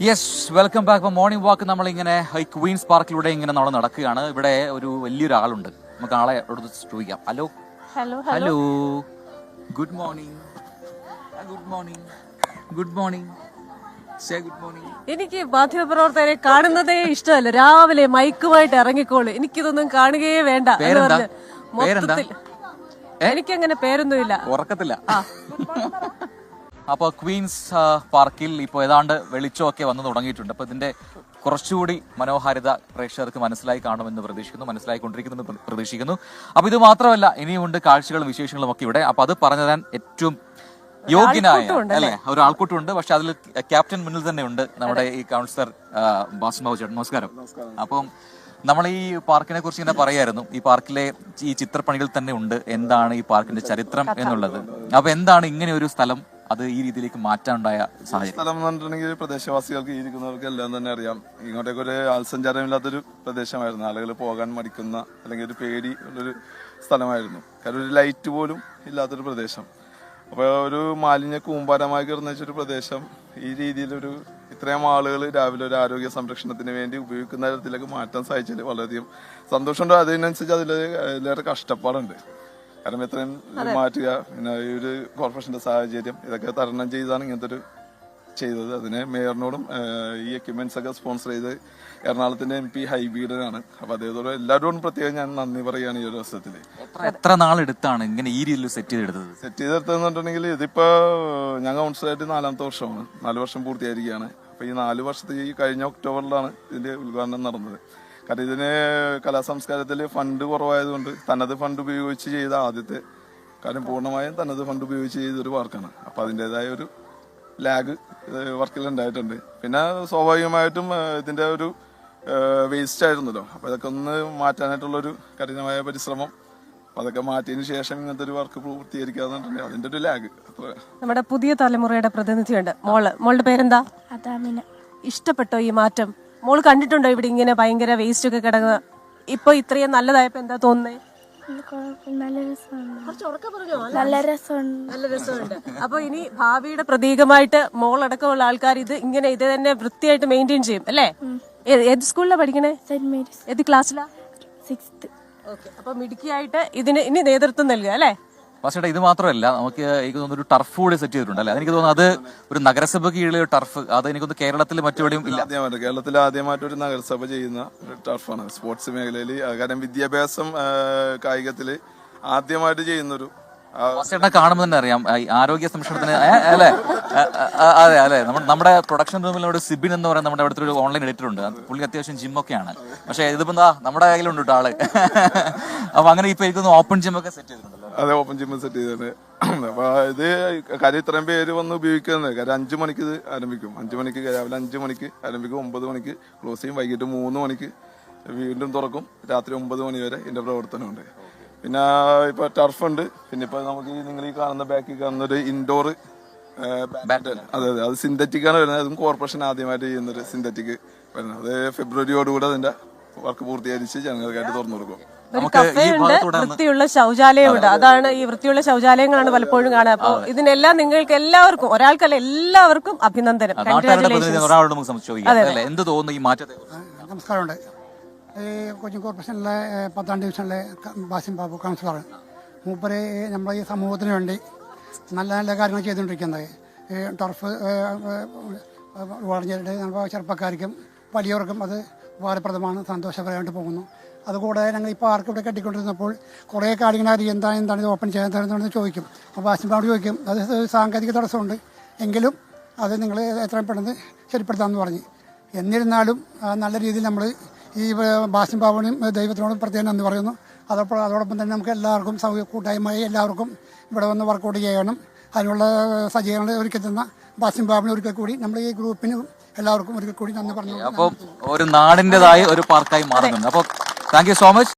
Yes, welcome back. Morning walk നമ്മളിങ്ങനെ Queen's പാർക്കിലൂടെ ഇങ്ങനെ നമ്മൾ നടക്കുകയാണ്. ഇവിടെ ഒരു വലിയൊരാളുണ്ട്, നമുക്ക് ആളെ ചോദിക്കാം. Hello hello hello, good morning. Good morning. Good morning. Good morning. എനിക്ക് മാധ്യമപ്രവർത്തകരെ കാണുന്നതേ ഇഷ്ടമല്ല. രാവിലെ മൈക്കുമായിട്ട് ഇറങ്ങിക്കോളൂ, എനിക്കിതൊന്നും കാണുകയേ വേണ്ട. എനിക്കങ്ങനെ പേരൊന്നുമില്ല, ഉറക്കത്തില്ല. അപ്പോൾ ക്വീൻസ് പാർക്കിൽ ഇപ്പോൾ ഏതാണ്ട് വെളിച്ചമൊക്കെ വന്നു തുടങ്ങിയിട്ടുണ്ട്. അപ്പോൾ ഇതിന്റെ കുറച്ചുകൂടി മനോഹാരിത പ്രേക്ഷകർക്ക് മനസ്സിലായി കാണുമെന്ന് പ്രതീക്ഷിക്കുന്നു, മനസ്സിലായിക്കൊണ്ടിരിക്കുന്നെന്ന് പ്രതീക്ഷിക്കുന്നു. അപ്പോൾ ഇത് മാത്രമല്ല, ഇനിയുമുണ്ട് കാഴ്ചകളും വിശേഷങ്ങളും ഒക്കെ ഇവിടെ. അപ്പോൾ അത് പറഞ്ഞു തരാൻ ഏറ്റവും യോഗ്യനായ അല്ലെ ഒരു ആൾക്കൂട്ടമുണ്ട്. പക്ഷെ അതിൽ ക്യാപ്റ്റൻ മുന്നിൽ തന്നെ ഉണ്ട്, നമ്മുടെ ഈ കൗൺസിലർ ബാസിംബാബു ചേട്ടൻ. നമസ്കാരം. അപ്പം നമ്മൾ ഈ പാർക്കിനെ കുറിച്ച് ഇങ്ങനെ പറയായിരുന്നു. ഈ പാർക്കിലെ ഈ ചിത്രപ്പണികൾ തന്നെ ഉണ്ട് എന്താണ് ഈ പാർക്കിന്റെ ചരിത്രം എന്നുള്ളത്. അപ്പൊ എന്താണ് ഇങ്ങനെ ഒരു സ്ഥലം അത് ഈ രീതിയിലേക്ക് മാറ്റാനുണ്ടായ സാഹചര്യം? സ്ഥലം എന്ന് പറഞ്ഞിട്ടുണ്ടെങ്കിൽ പ്രദേശവാസികൾക്ക് ഇരിക്കുന്നവർക്ക് എല്ലാം തന്നെ അറിയാം. ഇങ്ങോട്ടേക്ക് ഒരു ആൾസഞ്ചാരമില്ലാത്തൊരു പ്രദേശമായിരുന്നു. ആളുകൾ പോകാൻ മടിക്കുന്ന അല്ലെങ്കിൽ ഒരു പേടി ഉള്ളൊരു സ്ഥലമായിരുന്നു. കാരണം ഒരു ലൈറ്റ് പോലും ഇല്ലാത്തൊരു പ്രദേശം. അപ്പോൾ ഒരു മാലിന്യ കൂമ്പാരമായി കിടന്ന ഒരു പ്രദേശം ഈ രീതിയിലൊരു ഇത്രയും ആളുകൾ രാവിലെ ഒരു ആരോഗ്യ സംരക്ഷണത്തിന് വേണ്ടി ഉപയോഗിക്കുന്ന തരത്തിലേക്ക് മാറ്റാൻ സാധിച്ചതിൽ വളരെയധികം സന്തോഷമുണ്ട്. അതിനനുസരിച്ച് അതിലേറെ കഷ്ടപ്പാടുണ്ട്. കാരണം ഇത്രയും മാറ്റുക, പിന്നെ ഈ ഒരു കോർപ്പറേഷന്റെ സാഹചര്യം ഇതൊക്കെ തരണം ചെയ്താണ് ഇങ്ങനത്തെ ഒരു ചെയ്തത്. അതിന് മേയറിനോടും ഈ എക്യുപ്മെന്റ്സ് ഒക്കെ സ്പോൺസർ ചെയ്ത് എറണാകുളത്തിന്റെ MP ഹൈബീഡനാണ്. അപ്പൊ അദ്ദേഹത്തോട് എല്ലാവരോടും പ്രത്യേകം ഞാൻ നന്ദി പറയുകയാണ് ഈ ഒരു അവസരത്തില്. എത്ര നാളെടുത്താണ് ഇങ്ങനെ ഈ രീതിയിൽ സെറ്റ് ചെയ്തെടുത്തതെന്ന് പറഞ്ഞിട്ടുണ്ടെങ്കിൽ ഇതിപ്പോ ഞാൻ കൗൺസിലായിട്ട് 4ാമത്തെ വർഷമാണ്. 4 വർഷം പൂർത്തിയായിരിക്കുകയാണ്. അപ്പൊ ഈ 4 വർഷത്തെ ഈ കഴിഞ്ഞ ഒക്ടോബറിലാണ് ഇതിന്റെ ഉദ്ഘാടനം നടന്നത്. കാരണം ഇതിന് കലാസംസ്കാരത്തിൽ ഫണ്ട് കുറവായതുകൊണ്ട് തനത് ഫണ്ട് ഉപയോഗിച്ച് ചെയ്ത ആദ്യത്തെ കാര്യം പൂർണ്ണമായും തനത് ഫണ്ട് ഉപയോഗിച്ച് ചെയ്തൊരു വർക്കാണ്. അപ്പൊ അതിൻ്റെതായ ഒരു ലാഗ് വർക്കിൽ ഉണ്ടായിട്ടുണ്ട്. പിന്നെ സ്വാഭാവികമായിട്ടും ഇതിന്റെ ഒരു വേസ്റ്റ് ആയിരുന്നല്ലോ. അപ്പൊ ഇതൊക്കെ ഒന്ന് മാറ്റാനായിട്ടുള്ളൊരു കഠിനമായ പരിശ്രമം. അപ്പൊ അതൊക്കെ മാറ്റിയതിനു ശേഷം ഇങ്ങനത്തെ ഒരു വർക്ക് പൂർത്തീകരിക്കാന്നുണ്ടെങ്കിൽ അതിന്റെ ഒരു ലാഗ്. നമ്മുടെ പുതിയ തലമുറയുടെ പ്രതിനിധിയുണ്ട്, മോളുടെ പേരെന്താ? അതാമിന. ഇഷ്ടപ്പെട്ടോ ഈ മാറ്റം? മോള് കണ്ടിട്ടുണ്ടോ ഇവിടെ ഇങ്ങനെ ഭയങ്കര വേസ്റ്റ് ഒക്കെ കിടക്കുന്നത്? ഇപ്പൊ ഇത്രയും നല്ലതായപ്പോ എന്താ തോന്നുന്നത്? നല്ല രസമുണ്ട്. അപ്പൊ ഇനി ഭാവിയുടെ പ്രതീകമായിട്ട് മോളടക്കമുള്ള ആൾക്കാർ ഇത് തന്നെ വൃത്തിയായിട്ട് മെയിൻറ്റെയിൻ ചെയ്യും അല്ലേ? ഏത് സ്കൂളിലാണ് പഠിക്കണേ? Saint Mary's. ഏത് ക്ലാസ്സിലാ? 6th. അപ്പൊ മിടുക്കിയായിട്ട് ഇതിന് ഇനി നേതൃത്വം നൽകുക അല്ലേ? പക്ഷേ ഇത് മാത്രമല്ല, നമുക്ക് എനിക്ക് തോന്നുന്നു ഒരു ടർഫ് കൂടി സെറ്റ് ചെയ്തിട്ടുണ്ട് അല്ലെ? എനിക്ക് തോന്നുന്നു അത് ഒരു നഗരസഭ കീഴിലെ ഒരു ടർഫ്, അത് എനിക്ക് തോന്നുന്നു കേരളത്തിൽ മറ്റെവിടെയും ഇല്ല. കേരളത്തിൽ ആദ്യമായിട്ട് ഒരു നഗരസഭ ചെയ്യുന്ന ഒരു ടർഫാണ് സ്പോർട്സ് മേഖലയിൽ. കാരണം വിദ്യാഭ്യാസം കായികത്തില് ആദ്യമായിട്ട് ചെയ്യുന്നൊരു ചേട്ടനെ കാണുമ്പോൾ തന്നെ അറിയാം ആരോഗ്യ സംരക്ഷണത്തിന് അല്ലെ? അതെ അല്ലെ. നമ്മുടെ പ്രൊഡക്ഷൻ റൂമിലൂടെ സിബിൻ എന്ന് പറയുന്ന നമ്മുടെ അവിടുത്തെ ഒരു ഓൺലൈൻ എഡിറ്റർ ഉണ്ട്. പുള്ളി അത്യാവശ്യം ജിമ്മൊക്കെയാണ്. പക്ഷെ ഇതിപ്പോ എന്താ നമ്മുടെ കയ്യിലുണ്ട് കേട്ടോ ആള്. അപ്പൊ അങ്ങനെ ഇപ്പൊ എനിക്കൊന്ന് ഓപ്പൺ ജിമ്മൊക്കെ സെറ്റ് ചെയ്തിട്ടുണ്ടല്ലോ. അതെ, ഓപ്പൺ ജിമ്മ് സെറ്റ് ചെയ്തത്. അപ്പൊ ഇത് കാര്യം ഇത്രയും പേര് വന്ന് ഉപയോഗിക്കുന്നത്. കാര്യം 5 മണിക്ക് ഇത് ആരംഭിക്കും. 5 മണിക്ക് രാവിലെ 5 മണിക്ക് ആരംഭിക്കും. 9 മണിക്ക് ക്ലോസ് ചെയ്യും. വൈകിട്ട് 3 മണിക്ക് വീണ്ടും തുറക്കും. രാത്രി 9 മണി വരെ ഇതിന്റെ പ്രവർത്തനമുണ്ട്. പിന്നെ ഇപ്പൊ ടർഫ് ഉണ്ട്. പിന്നെ ഇപ്പൊ നമുക്ക് നിങ്ങൾ ഈ കാണുന്ന ബാക്കിൽ കാണുന്ന ഒരു ഇൻഡോർ ബാഡ്മിന്റൺ, അതെ അത് സിന്തറ്റിക് ആണ് വരുന്നത്. അതും കോർപ്പറേഷൻ ആദ്യമായിട്ട് ചെയ്യുന്നൊരു സിന്തറ്റിക് വരുന്നത്. അത് ഫെബ്രുവരിയോടുകൂടെ അതിന്റെ വർക്ക് പൂർത്തീകരിച്ച് ജനങ്ങൾക്കായിട്ട് തുറന്നു കൊടുക്കും. വൃത്തിയുള്ള ശൗചാലയമുണ്ട്. അതാണ് ഈ വൃത്തിയുള്ള ശൗചാലയങ്ങളാണ് പലപ്പോഴും കാണുക. അപ്പൊ ഇതിനെല്ലാം നിങ്ങൾക്ക് എല്ലാവർക്കും, ഒരാൾക്കല്ല എല്ലാവർക്കും അഭിനന്ദനം. എന്ത് തോന്നുന്നു ഈ മാറ്റത്തെ? നമസ്കാരമുണ്ട്. ഈ കൊച്ചിൻ കോർപ്പറേഷനിലെ 10ാം ഡിവിഷനിലെ ബാസിംബാബു കൗൺസിലർ. മൂപ്പര് നമ്മുടെ ഈ സമൂഹത്തിന് വേണ്ടി നല്ല നല്ല കാര്യങ്ങൾ ചെയ്തുകൊണ്ടിരിക്കുന്നത്. ഈ ടർഫ് വളർന്നിട്ട് നമ്മുടെ ചെറുപ്പക്കാർക്കും വലിയവർക്കും അത് ഉപകാരപ്രദമാണ്, സന്തോഷകരമായിട്ട് പോകുന്നു. അതുകൂടാതെ ഞങ്ങൾ ഈ പാർക്ക് ഇവിടെ കെട്ടിക്കൊണ്ടിരുന്നപ്പോൾ കുറേ കാര്യങ്ങൾ അറിയാം എന്താണ് ഇത് ഓപ്പൺ ചെയ്യാൻ തരുന്നതെന്ന് ചോദിക്കും. അപ്പോൾ ബാസിംബാബു ചോദിക്കും അത് സാങ്കേതിക തടസ്സമുണ്ട്, എങ്കിലും അത് നിങ്ങൾ എത്രയും പെട്ടെന്ന് ശരിപ്പെടുത്താമെന്ന് പറഞ്ഞു. എന്നിരുന്നാലും നല്ല രീതിയിൽ നമ്മൾ ഈ ബാസിംബാബുവിനും ദൈവത്തിനോടും പ്രത്യേകം നന്ദി പറയുന്നു. അതോടൊപ്പം തന്നെ നമുക്ക് എല്ലാവർക്കും കൂട്ടായ്മയായി എല്ലാവർക്കും ഇവിടെ വന്ന് വർക്കൗട്ട് ചെയ്യണം. അതിനുള്ള സജ്ജീകരണങ്ങൾ ഒരുക്കി തന്ന ബാസിംബാബുവിന് ഒരിക്കൽ കൂടി നമ്മൾ ഈ ഗ്രൂപ്പിനും എല്ലാവർക്കും ഒരിക്കൽ കൂടി നന്ദി പറഞ്ഞു. അപ്പോൾ ഒരു നാടിൻ്റെതായ ഒരു പാർക്കായി മാറുന്നുണ്ട്. അപ്പോൾ താങ്ക് യു സോ മച്ച്.